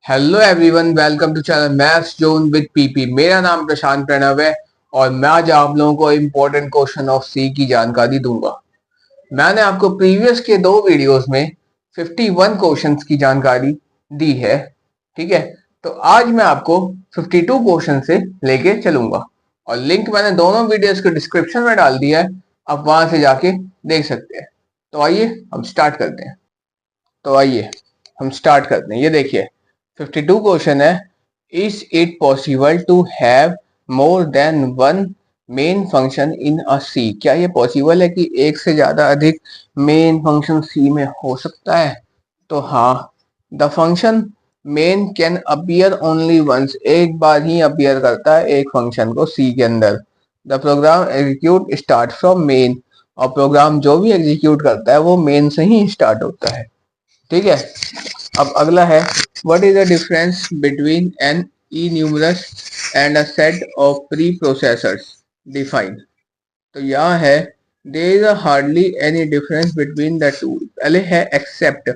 Hello everyone, welcome to channel Maths Zone with PP. मेरा नाम प्रशांत प्रणव है और मैं आज आप लोगों को इम्पोर्टेंट क्वेश्चन ऑफ सी की जानकारी दूंगा। मैंने आपको प्रीवियस के दो वीडियोस में 51 क्वेश्चंस की जानकारी दी है। ठीक है, तो आज मैं आपको 52 क्वेश्चन से लेके चलूंगा और लिंक मैंने दोनों वीडियोस के डिस्क्रिप्शन में डाल दिया है, आप वहां से जाके देख सकते हैं। तो आइए हम स्टार्ट करते हैं। ये देखिए 52 क्वेश्चन है। Is it possible to have more than one main function in a C? क्या ये पॉसिबल है कि एक से ज्यादा अधिक मेन फंक्शन सी में हो सकता है? तो हाँ, the function main can appear only once, एक बार ही अपीयर करता है एक फंक्शन को सी के अंदर। The program execute start from main, और प्रोग्राम जो भी एग्जीक्यूट करता है वो मेन से ही स्टार्ट होता है। ठीक है, अब अगला है, what is the difference between an e numerous and a set of preprocessors? Define. तो यहाँ है, there is hardly any difference between the two. पहले है एक्सेप्ट।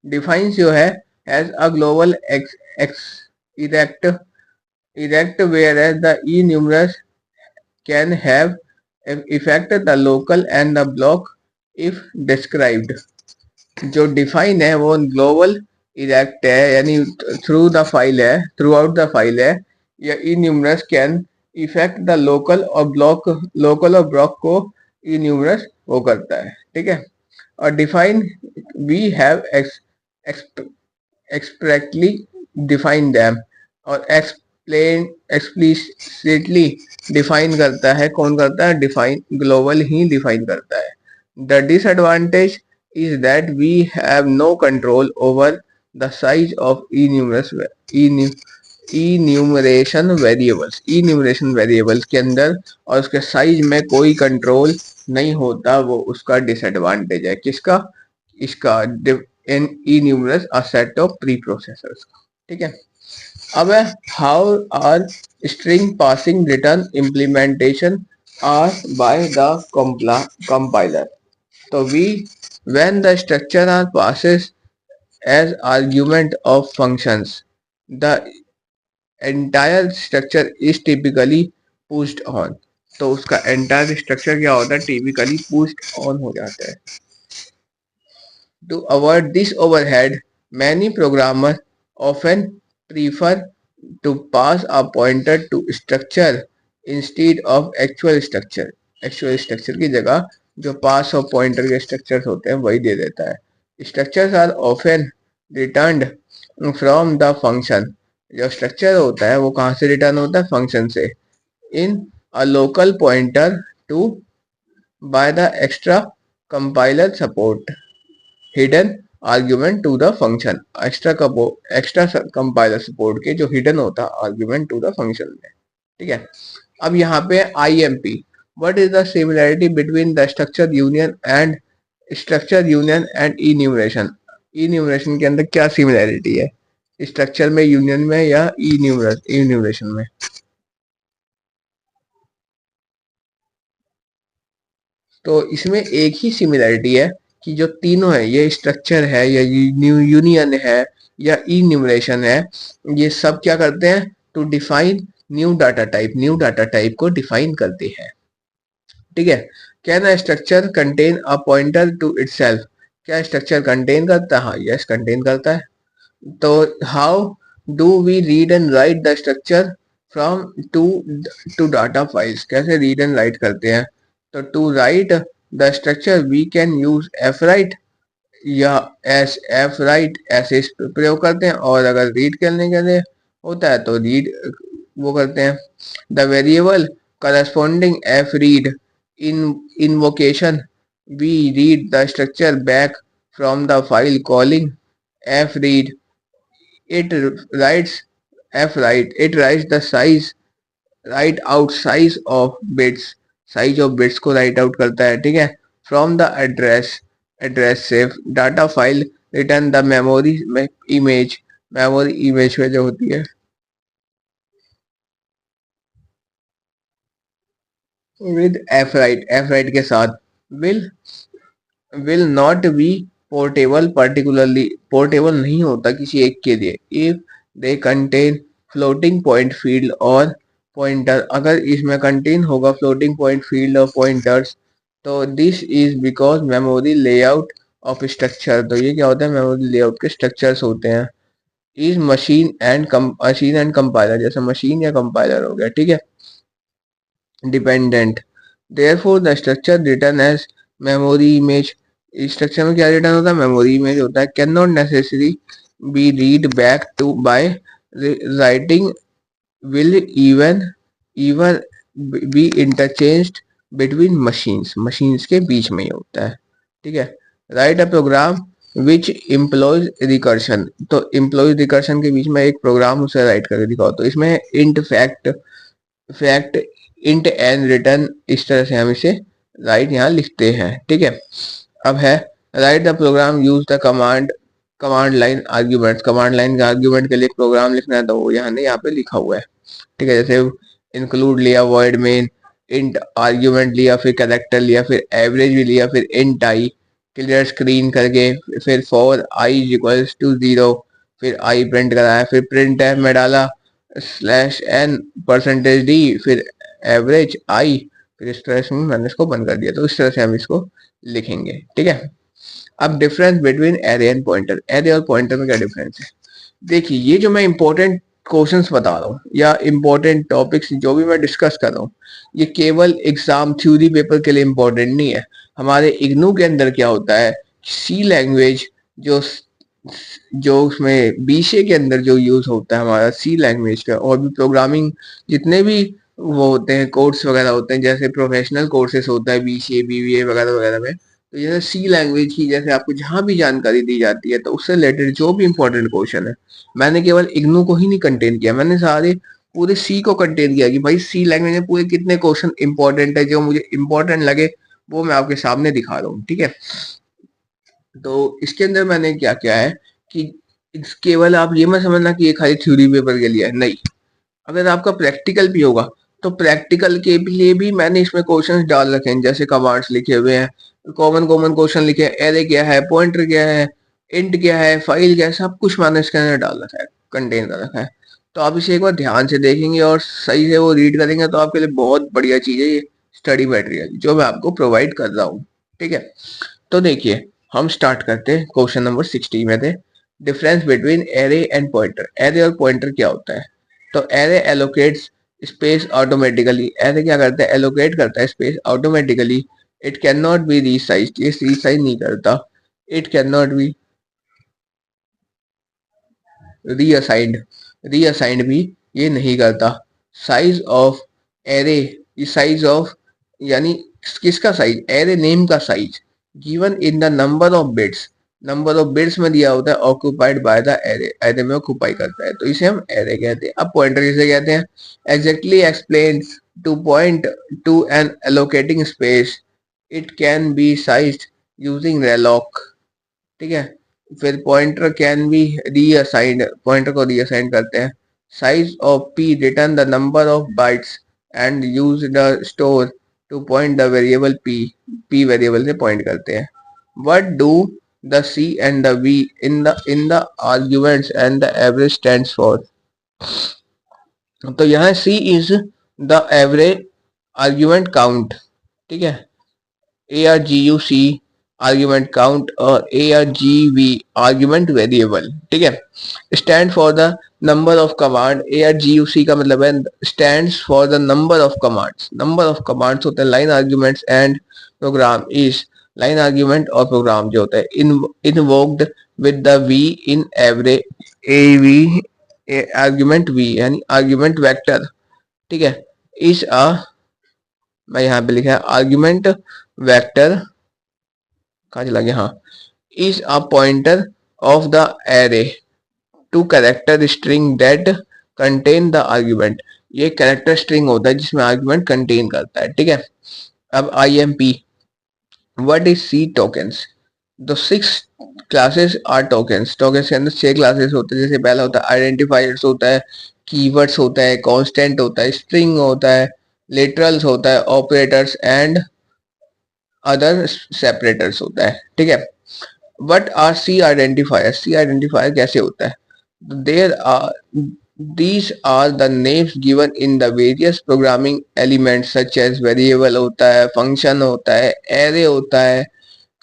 डिफाइंस जो है as a global erect erect whereas the e numerous can have effect the local and the block if described. जो define है वो global erect है, यानी through the file है, थ्रू आउट द फाइल है। या enums can effect the local और block को इन्यूमरस वो करता है। ठीक है, और define we have expressly define them, और एक्सप्लेन एक्सप्लिसिटली डिफाइन करता है। कौन करता है? डिफाइन ग्लोबल ही डिफाइन करता है। The disadvantage is that we have no control over the size of enumeration variables के अंदर, और उसके साइज में कोई कंट्रोल नहीं होता, वो उसका डिसएडवांटेज है। किसका? इसका enumerate a set of preprocessors का। ठीक है, अब है, how are string passing return implementation are by the compiler? तो we when the structure are passes as argument of functions, the entire structure is typically pushed on। तो उसका entire structure क्या होता है? typically pushed on हो जाता है। To avoid this overhead, many programmers often prefer to pass a pointer to structure instead of actual structure। actual structure की जगह जो पास और पॉइंटर के स्ट्रक्चर्स होते हैं वही दे देता है। Structures are often returned from the function. जो स्ट्रक्चर होता है वो कहाँ से रिटर्न होता है? फंक्शन से। In a local pointer to by the extra compiler support hidden argument to the function. Extra compiler support के जो हिडन होता है आर्ग्यूमेंट टू द फंक्शन में। ठीक है, अब यहाँ पे IMP, what is the similarity between the structure union and enumeration? enumeration के अंदर क्या सिमिलैरिटी है? स्ट्रक्चर में, यूनियन में, या enumeration में? तो इसमें एक ही सिमिलैरिटी है कि जो तीनों है, ये स्ट्रक्चर है या यूनियन है या enumeration है, ये सब क्या करते हैं? To define new data type को डिफाइन करते हैं। ठीक है, can a structure contain a pointer to itself? क्या स्ट्रक्चर कंटेन करता है? हाँ, यस, कंटेन करता है। तो how do we read and write the structure from to data files? कैसे रीड एंड राइट करते हैं? तो to write the structure we can use F write या एफ राइट ऐसे प्रयोग करते हैं, और अगर रीड करने के लिए होता है तो रीड वो करते हैं। The variable corresponding F read in invocation, we read the structure back from the file calling fread. It writes it writes the write out size of bits को write out करता है। ठीक है, from the address से data file return the memory image में जो होती है with f write के साथ will not be portable, particularly portable नहीं होता किसी एक के लिए। if they contain floating point field और पॉइंटर। अगर इसमें कंटेन होगा फ्लोटिंग पॉइंट फील्ड और पॉइंटर्स, तो this is because memory layout of structure. तो ये क्या होता है, मेमोरी लेआउट के स्ट्रक्चर्स होते हैं। इज मशीन एंड कंपाइलर, जैसे मशीन या कंपाइलर हो गया, ठीक है, dependent. Therefore the structure return as memory image, structure में क्या रिटर्न होता है, मेमोरी इमेज होता है। Can not necessary be read back to by writing, will even be interchanged between machines, machines के बीच में ही होता है, ठीक है। Write a program which employs recursion, तो इम्प्लॉयज रिकर्शन के बीच में एक प्रोग्राम उसे राइट करके दिखाओ। तो इसमें int fact int and return, इस तरह से हम इसे राइट यहाँ लिखते हैं, ठीक है। अब है right the program use the command line argument, command line के आर्ग्यूमेंट के लिए प्रोग्राम लिखना है, तो वो यहाँ पे लिखा हुआ है, ठीक है। जैसे इंक्लूड लिया, वॉइड मेन, इंट आर्ग्यूमेंट लिया, फिर कैरेक्टर लिया, फिर एवरेज भी लिया, फिर इंट आई, क्लियर स्क्रीन करके, फिर for I is equals to 0, फिर आई प्रिंट कराया, फिर प्रिंट एफ में डाला स्लैश एन परसेंटेज डी, फिर एवरेज आई, फिर इस तरह से मैंने इसको बंद कर दिया। तो इस तरह से हम इसको लिखेंगे, ठीक है। अब difference between array and pointer, array और पॉइंटर में क्या डिफरेंस है, देखिए ये जो मैं इंपॉर्टेंट क्वेश्चंस बता रहा हूँ या इंपॉर्टेंट टॉपिक्स जो भी मैं डिस्कस कर रहा हूँ, ये केवल एग्जाम थ्योरी पेपर के लिए इंपॉर्टेंट नहीं है। हमारे इग्नू के अंदर क्या होता है, सी लैंग्वेज जो जो उसमें बीसीए के अंदर जो यूज होता है हमारा सी लैंग्वेज का, और भी प्रोग्रामिंग जितने भी वो होते हैं कोर्स वगैरह होते हैं, जैसे प्रोफेशनल कोर्सेज होता है बीसीए बीबीए वगैरह वगैरह में, तो जैसे सी लैंग्वेज की जैसे आपको जहां भी जानकारी दी जाती है, तो उससे रिलेटेड जो भी इंपॉर्टेंट क्वेश्चन है, मैंने केवल इग्नू को ही नहीं कंटेन किया, मैंने सारे पूरे सी को कंटेन किया कि भाई सी लैंग्वेज में पूरे कितने क्वेश्चन इंपॉर्टेंट है, जो मुझे इंपॉर्टेंट लगे वो मैं आपके सामने दिखा रहा हूँ, ठीक है। तो इसके अंदर मैंने क्या किया है कि केवल आप ये मत समझना कि ये खाली थ्योरी पेपर के लिए है, नहीं। अगर आपका प्रैक्टिकल भी होगा तो प्रैक्टिकल के लिए भी मैंने इसमें क्वेश्चंस डाल रखे हैं, जैसे कमांड्स लिखे हुए हैं, कॉमन कॉमन क्वेश्चन लिखे हैं, एरे क्या है, पॉइंटर क्या है, इंट क्या है, फाइल क्या है, सब कुछ मैंने इसके अंदर डाल रखा है, कंटेन कर रखा है। तो आप इसे एक बार ध्यान से देखेंगे और सही से वो रीड करेंगे तो आपके लिए बहुत बढ़िया चीज है ये स्टडी मटेरियल जो मैं आपको प्रोवाइड कर रहा हूँ, ठीक है। तो देखिए हम स्टार्ट करते हैं क्वेश्चन नंबर 60 में थे, difference between array and pointer. Array और पॉइंटर क्या होता है, तो array allocates space automatically, array क्या करता है, एलोकेट करता है space automatically. It can not be resize, ये रीसाइज नहीं करता। इट कैन नॉट बी रीअसाइंड, रीअसाइंड भी ये नहीं करता। साइज ऑफ एरे, ये साइज ऑफ यानी किसका साइज, एरे नेम का size given in the number of bits, number of bits में दिया होता है, occupied by the array, array में ऑक्यूपाई करता है, तो इसे हम एरे कहते हैं। अब पॉइंटर किसे कहते हैं, exactly explain to point to an allocating space, it can be sized using realloc, ठीक है। फिर pointer can be reassigned, pointer को रीअसाइन करते हैं। Size of P return the number of bytes and use the store to point the variable P, P variable से point करते हैं। What do the C and the V in the arguments and the average stands for, तो यहाँ सी is the average argument count, ठीक है, ARGUC argument count, और ARGV argument variable, ठीक है। Stand for the number of command, ARGUC का मतलब है stands for the number of commands, number of commands होते हैं line arguments and program is, line argument और प्रोग्राम जो होता है invoked with the V in array AV argument V यानी आर्ग्यूमेंट वेक्टर, ठीक है। इस मैं यहाँ पे लिखा है आर्ग्यूमेंट वेक्टर, कहाँ चला गया, हाँ, is a pointer of the array to character string that contain the argument, ये कैरेक्टर स्ट्रिंग होता है जिसमें आर्ग्यूमेंट कंटेन करता है, ठीक है। अब IMP, what is C tokens, the 6 classes are tokens, tokens के अंदर 6 क्लासेस होते हैं, जैसे पहला होता है आइडेंटिफायर्स होता है, कीवर्ड्स होता है, कांस्टेंट होता है, स्ट्रिंग होता है, लिटरल्स होता है, ऑपरेटर्स एंड अदर सेपरेटर्स होता है, ठीक है। What are C identifier, C identifier कैसे होता है, There are these are the names given in the various programming elements such as variable होता है, function होता है, array होता है,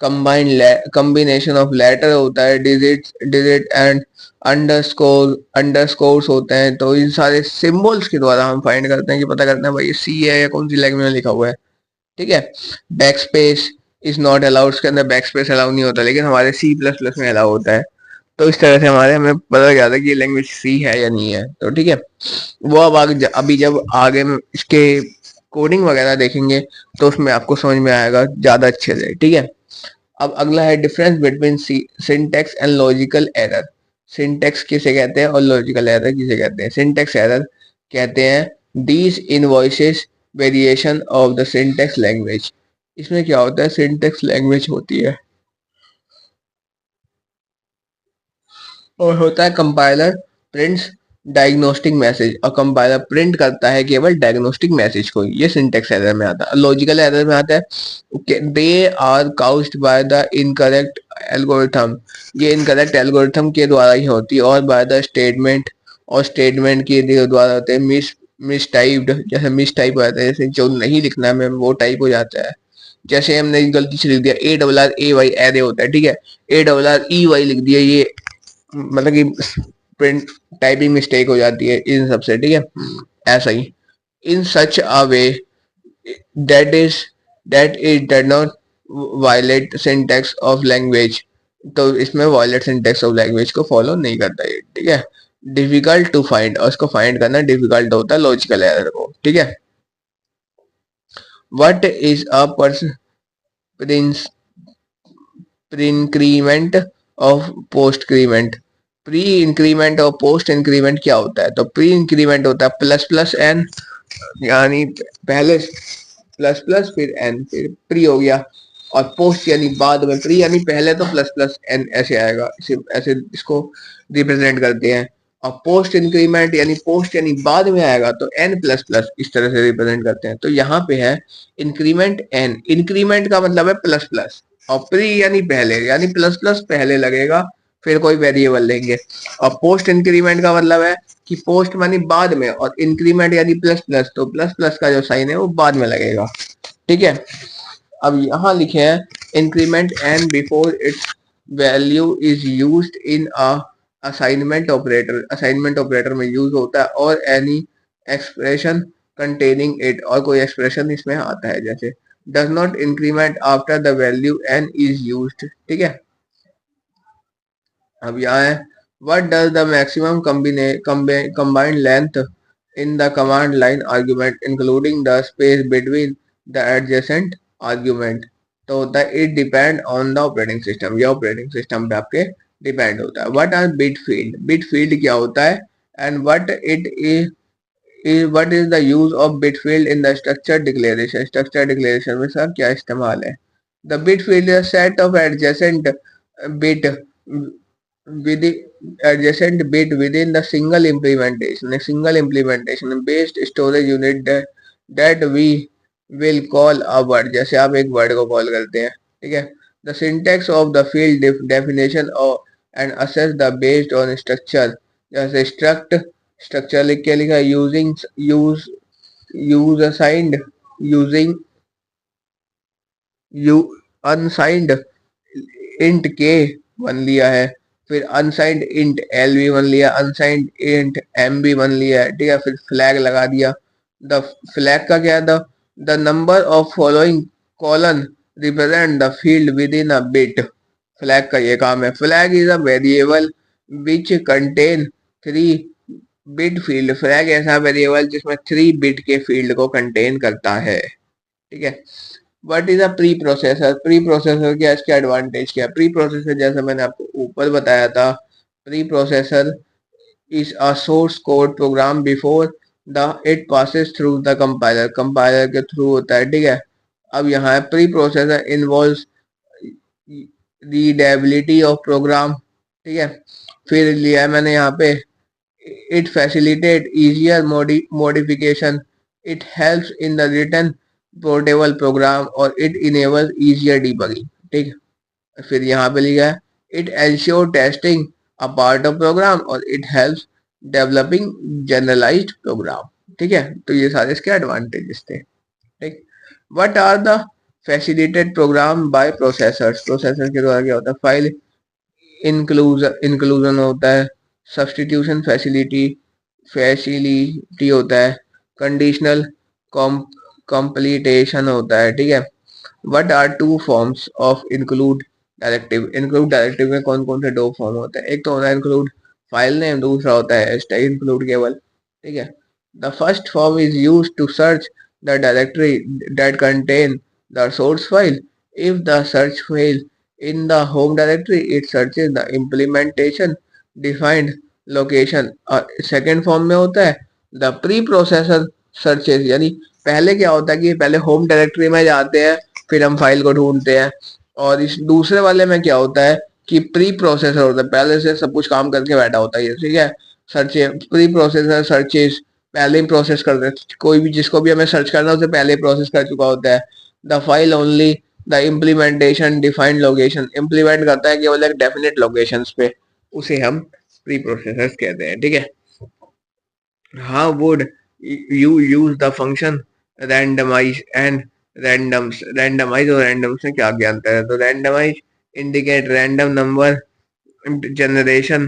combination of letter होता है, digit and अंडरस्कोर्स होते हैं। तो इन सारे सिंबल्स के द्वारा हम फाइंड करते हैं कि पता करते हैं भाई ये सी है या कौन सी लैंग्वेज में लिखा हुआ है। ठीक है। Back space is not allowed, उसके अंदर बैक स्पेस अलाउ नहीं होता, लेकिन हमारे सी प्लस प्लस में अलाउ होता है। तो इस तरह से हमारे हमें पता लग जाता है कि ये लैंग्वेज सी है या नहीं है। तो ठीक है, वो अब आगे अभी जब आगे में इसके कोडिंग वगैरह देखेंगे तो उसमें आपको समझ में आएगा ज्यादा अच्छे से। ठीक है। अब अगला है difference between syntax and logical error. Syntax किसे कहते हैं और लॉजिकल एरर किसे कहते हैं? सिंटेक्स एरर कहते हैं these invoices variation of the syntax language. इसमें क्या होता है, सिंटेक्स लैंग्वेज होती है और होता है कंपाइलर प्रिंट्स डायग्नोस्टिक मैसेज, और कंपाइलर प्रिंट करता है केवल डायग्नोस्टिक मैसेज को। ये सिंटेक्स एरर में आता है। लॉजिकल एरर में आता है they are caused by the incorrect algorithm. ये इनकरेक्ट एल्गोरिथम के द्वारा ही होती है, और बाय द स्टेटमेंट, और स्टेटमेंट के द्वारा होते हैं मिस टाइप्ड। जैसे मिस टाइप हो जाता है, जैसे जो नहीं लिखना है हमें वो टाइप हो जाता है। जैसे हमने गलती से लिख दिया ARRAY एरे होता है, ठीक है, ARREY लिख दिया, ये मतलब कि प्रिंट टाइपिंग मिस्टेक हो जाती है इन सबसे। ठीक है, ऐसा ही in such a way that is that it does not violate syntax of language. तो इसमें वायलेट सिंटैक्स ऑफ लैंग्वेज को फॉलो नहीं करता है। ठीक है। डिफिकल्ट टू फाइंड, और उसको फाइंड करना डिफिकल्ट होता है लॉजिकल एरर को। ठीक है। What is a prince pre-increment of post increment. Pre increment और पोस्ट इंक्रीमेंट क्या होता है? तो प्री इंक्रीमेंट होता है प्लस प्लस एन, यानी पहले प्लस प्लस फिर एन फिर प्री हो गया, और पोस्ट यानी बाद में। प्री यानी पहले तो प्लस प्लस एन ऐसे आएगा, ऐसे इसको रिप्रेजेंट करते हैं। और पोस्ट इंक्रीमेंट यानी पोस्ट यानी बाद में आएगा तो एन प्लस प्लस इस तरह से रिप्रेजेंट करते हैं। तो यहाँ पे है इंक्रीमेंट एन, इंक्रीमेंट का मतलब है प्लस प्लस, और प्री यानी पहले, यानी प्लस प्लस पहले लगेगा फिर कोई वेरिएबल लेंगे। और पोस्ट इंक्रीमेंट का मतलब है कि पोस्ट मानी बाद में, और इंक्रीमेंट यानी प्लस प्लस, तो प्लस प्लस का जो साइन है वो बाद में लगेगा। ठीक है। अब यहाँ लिखे हैं increment an before it's value is used in a assignment operator. Assignment operator में यूज होता है, और एनी एक्सप्रेशन कंटेनिंग इट, और कोई एक्सप्रेशन इसमें आता है, जैसे does not increment after the value N is used. ठीक है। अब यहाँ है what does the maximum combined length in the command line argument including the space between the adjacent argument। तो होता है it depend on the operating system, या operating system पे आपके डिपेंड होता है। What are bit field, bit field क्या होता है, and what is the use of bit field in the structure declaration. Structure declaration में सर क्या इस्तेमाल है? The bit field is set of adjacent bit with the adjacent bit within the single implementation, a single implementation based storage unit that we will call a word। जैसे आप एक word को call करते हैं। ठीक है। the syntax of the field definition of and assess the based on structure। जैसे structure लिख के लिखा using use assigned using you unsigned int के वन लिया है, फिर अनसाइंड इंट एल भी वन लिया, अनसाइंड इंट एम भी वन लिया है। ठीक है। फिर फ्लैग लगा दिया। द फ्लैग का क्या था? The number of following colon represent the field with in a bit. Flag का ये काम है। Flag is a variable which contain 3 bit field. Flag ऐसा वेरिएबल जिसमें 3 बिट के फील्ड को कंटेन करता है। ठीक है। What is a pre processor. Pre processor क्या, इसके एडवांटेज क्या? प्री प्रोसेसर जैसा मैंने आपको ऊपर बताया था, preprocessor is a source code program before the it passes through the compiler. Compiler के थ्रू होता है। ठीक है। अब यहाँ है preprocessor involves readability of program. ठीक है। फिर लिया है मैंने यहाँ पे it facilitate easier modification, it helps in the written portable program, और it enables easier debugging। ठीक है। फिर यहाँ पे लिखा है it ensure testing a part of program और it helps developing generalised program. ठीक है, तो ये सारे इसके एडवांटेजेस थे। ठीक, what are the facilitated program by processors, processor के द्वारा क्या होता है, फाइल इंक्लूजन होता है, सब्सटीट्यूशन फैसिलिटी होता है, कंडीशनल कॉम्प्लीटेशन होता है। ठीक है, what are two forms of include directive, include directive में कौन कौन से दो फॉर्म होते हैं, एक तो होता है इंक्लूड फाइल नेम, दूसरा होता है स्टैक इंक्लूड केवल। ठीक है, the first form is used to search the directory that contain the source file, if the search fail in the home directory it searches the implementation defined location। और second form में होता है the pre processor searches, यानी पहले क्या होता है कि पहले होम डायरेक्टरी में जाते हैं, फिर हम फाइल को ढूंढते हैं। और इस दूसरे वाले में क्या होता है कि प्री प्रोसेसर होता है, पहले से सब कुछ काम करके बैठा होता है ये। ठीक है, सर्चे प्री प्रोसेसर सर्चेस पहले ही प्रोसेस कर देते, कोई भी जिसको भी हमें सर्च करना है उसे पहले ही प्रोसेस कर चुका होता है। The file only the implementation defined location, implement करता है केवल एक डेफिनेट लोकेशन पे, उसे हम प्री प्रोसेसर कहते हैं। ठीक है, how would you use the function randomize and randoms, randomize और randoms में क्या क्या अंतर है, तो randomize indicate random number generation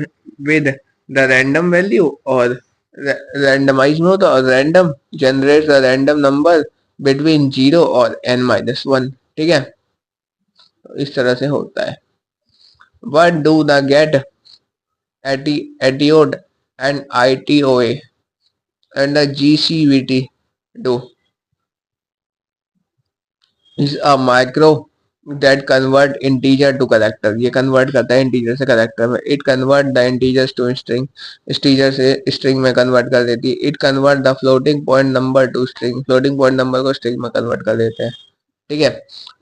with the random value, और randomize में होता है random generates the random number between 0 और n-1। ठीक है, तो इस तरह से होता है। what do the get etiod and itoa and the GCVT do is a micro that convert integer to character, ये convert करता है integer से character में। it convert the integers to string, integer से string में convert कर देती है। it convert the floating point number to string, floating point number को string में convert कर देते हैं। ठीक है,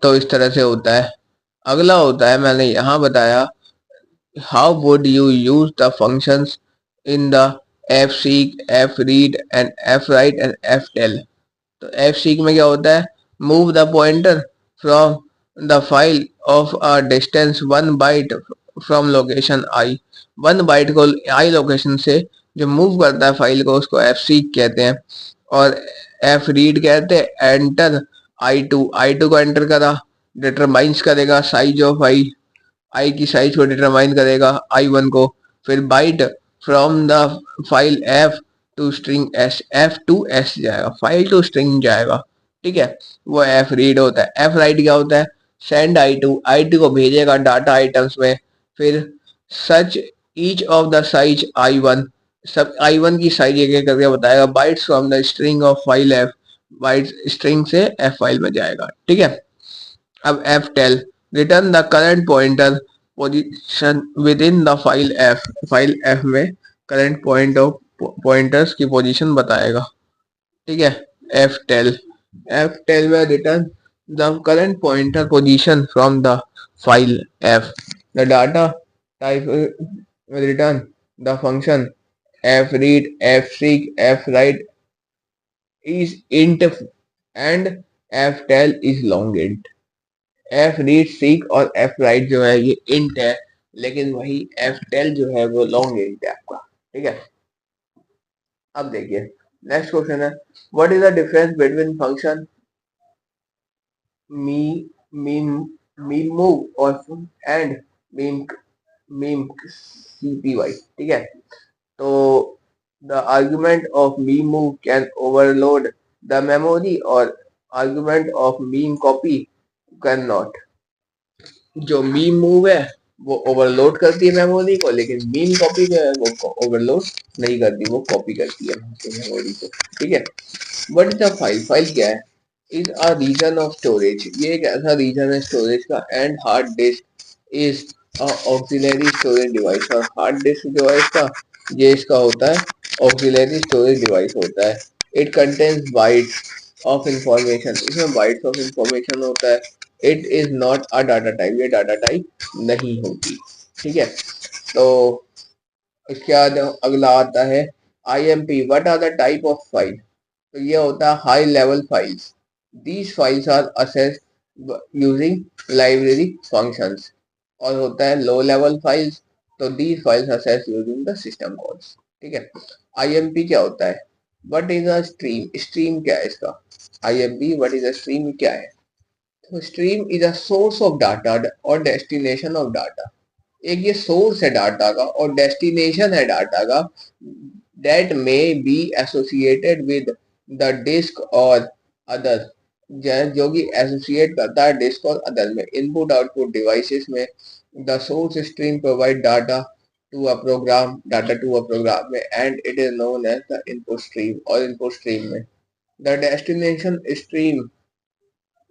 तो इस तरह से होता है। अगला होता है, मैंने यहाँ बताया how would you use the functions in the fseek, fread and fwrite and ftell। तो fseek में क्या होता है, move the pointer from the file of a distance 1 byte from location i, 1 byte को i लोकेशन से जो move करता है फाइल को उसको fseek कहते हैं। और fread कहते हैं एंटर i2 को एंटर करा, डिटरमाइंस करेगा साइज ऑफ आई की साइज को डिटरमाइन करेगा i1 को, फिर byte from the file F to string S, F to S जाएगा, फाइल टू स्ट्रिंग जाएगा। ठीक है, वो एफ रीड होता है। एफ राइट क्या होता है, सेंड आई टू को भेजेगा डाटा आइटम्स में, फिर such each of the size i1, सब i1 की साइज एक एक करके बताएगा, bytes from the string of file F, bytes string से एफ फाइल में जाएगा। ठीक है, अब F tell return the current pointer position within the file F, file F में करंट पॉइंटर्स की पोजीशन बताएगा। ठीक है, एफ टेल में return the current pointer position from the file F, the data type return the function F read, F seek, F write is int and F tell is long int. F read seek और F write जो है ये int है, लेकिन वही F tell जो है वो लॉन्ग इंट है आपका। ठीक है, अब देखिए नेक्स्ट क्वेश्चन है, what is the difference between function me mem mem move और एंड मीम मीम cpy। ठीक है, तो the argument of mem move cannot overload मेमोरी memory argument of mem copy cannot. जो mem move है वो overload करती है मेमोरी को, लेकिन मीम कॉपी जो है वो ओवरलोड नहीं करती, वो कॉपी करती है मेमोरी को। ठीक है, what is the file, file क्या है, is a region of storage, ये एक ऐसा रीजन है स्टोरेज का। And hard disk is auxiliary storage device, और हार्ड डिस्क डिवाइस का ये इसका होता है ऑक्सिलरी स्टोरेज डिवाइस होता है। It contains bytes of information, इसमें बाइट्स ऑफ इंफॉर्मेशन होता है। It is not a data type, ये डाटा टाइप नहीं होगी। ठीक है, तो इसके बाद अगला आता है IMP, what are the type of file, तो ये होता है high level files, these files are accessed using library functions. और होता है लो लेवल फाइल्स, तो these files are accessed using the system calls. ठीक है, IMP क्या होता है? What is a stream? Stream क्या है इसका? IMP what is a stream क्या है? तो stream is a source of data और destination of data. एक ये source है डाटा का और destination है डाटा का that may be associated with the disk or other, जो कि एसोसिएट करता है डिस्क और अदर में. इनपुट आउटपुट डिवाइसेस में the source stream provide data to a program में and it is known as the input stream. और input stream में the destination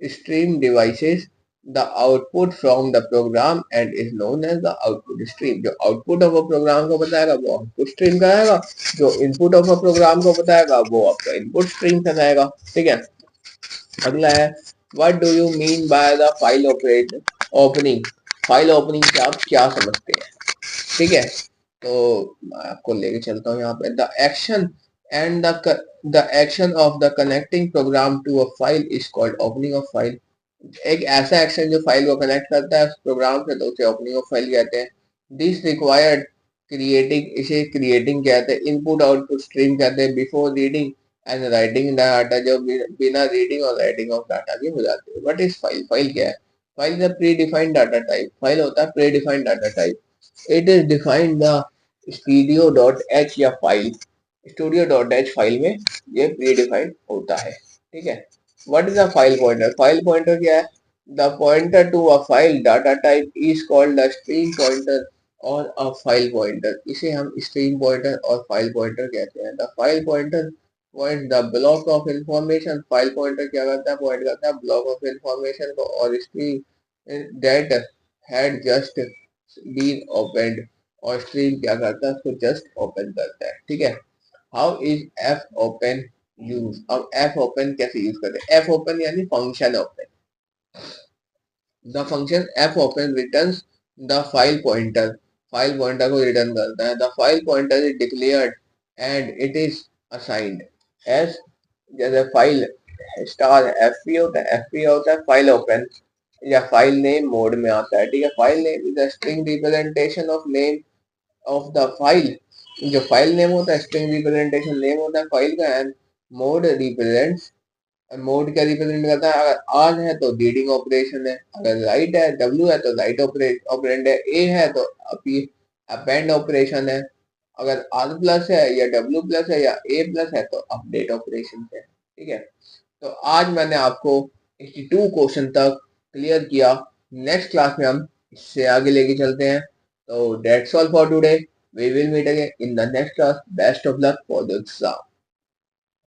stream devices the output from the program and is known as the output stream. जो output of a program को बताएगा वो output stream कहलाएगा, जो input of a program को बताएगा वो आपका input stream कहलाएगा. ठीक है, अगला है what do you mean by the file opening. File opening से आप क्या समझते हैं? ठीक है, तो मैं आपको लेके चलता हूँ यहाँ पे. The action and the action of the connecting program to a file is called opening of file. एक ऐसा एक्शन जो फाइल को कनेक्ट करता है उस प्रोग्राम से, तो उसे ओपनिंग ऑफ फाइल कहते हैं. दिस रिक्वायर्ड क्रिएटिंग, इसे क्रिएटिंग कहते हैं. इनपुट आउटपुट स्ट्रीम कहते हैं. Before reading and writing data, जो बिना रीडिंग और राइटिंग ऑफ डाटा के हो जाते हैं. What is file? फाइल क्या है? File is a pre defined data type. File होता है pre defined data type. It is defined the studio.h या फाइल studio.h फाइल में ये प्री डिफाइंड होता है. ठीक है, what is a file pointer? File pointer क्या है? The pointer to a file data type is called the stream pointer और अ फाइल पॉइंटर. इसे हम स्ट्रीम पॉइंटर और फाइल पॉइंटर कहते हैं. The file pointer point the block of information. File pointer क्या करता है? पॉइंट करता है ब्लॉक ऑफ इंफॉर्मेशन को और stream that had just been opened. और स्ट्रीम क्या करता है? उसको जस्ट ओपन करता है. ठीक है, how is F open use? अब एफ ओपन कैसे यूज करते हैं? एफ ओपन यानी function open. The function F open returns the file pointer. File pointer को रिटर्न करता है. The file pointer is declared and it is assigned as, जैसे file star F P होता है, एफ पी होता है file open या file name mode में आता है. ठीक है, file name is a string representation of name of the file. जो फाइल नेम होता है स्ट्रिंग रिप्रेजेंटेशन नेम होता है फाइल का. एंड मोड रिप्रेजेंट्स, मोड क्या रिप्रेजेंट करता है? अगर आर है तो रीडिंग ऑपरेशन है, अगर राइट है डब्ल्यू है तो राइट ऑपरेंड है, ए है तो अपेंड ऑपरेशन है, अगर आर प्लस है या डब्ल्यू प्लस है या ए प्लस है तो अपडेट ऑपरेशन है. ठीक है, तो आज मैंने आपको 82 क्वेश्चन तक क्लियर किया. नेक्स्ट क्लास में हम इससे आगे लेके चलते हैं. So that's all for today. We will meet again in the next class. Best of luck for the exam.